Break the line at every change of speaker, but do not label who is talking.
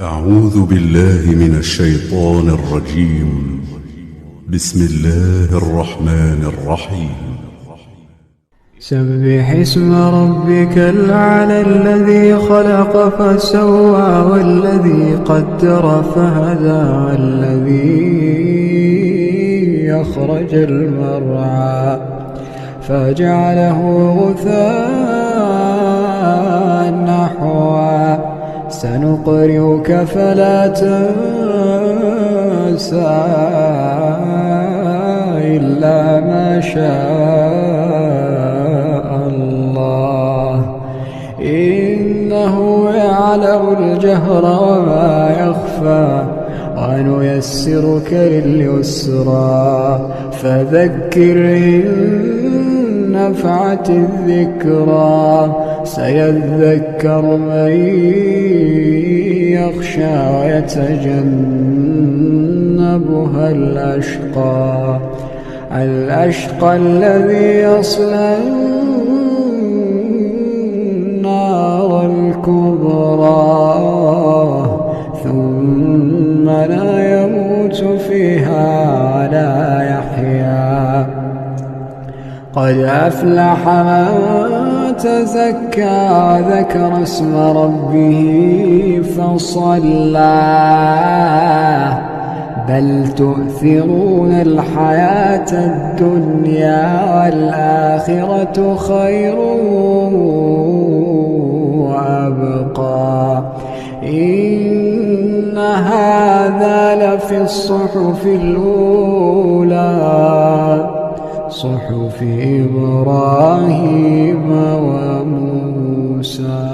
أعوذ بالله من الشيطان الرجيم. بسم الله الرحمن الرحيم.
سبح اسم ربك الأعلى الذي خلق فسوى والذي قدر فهدى والذي أخرج المرعى فجعله غثاء نحوا سنقرئك فلا تنسى إلا ما شاء الله إنه يعلم الجهر وما يخفى ونيسرك لليسرى فذكر إن نفعت الذكرى سيذكر من يخشى ويتجنبها الأشقى الذي يصلى النار الكبرى ثم لا يموت فيها ولا يحيا قد أفلح من تزكى وذكر اسم ربه فصلى بل تؤثرون الحياة الدنيا والآخرة خير وأبقى إن هذا لفي الصحف الأولى صحف إبراهيم وموسى.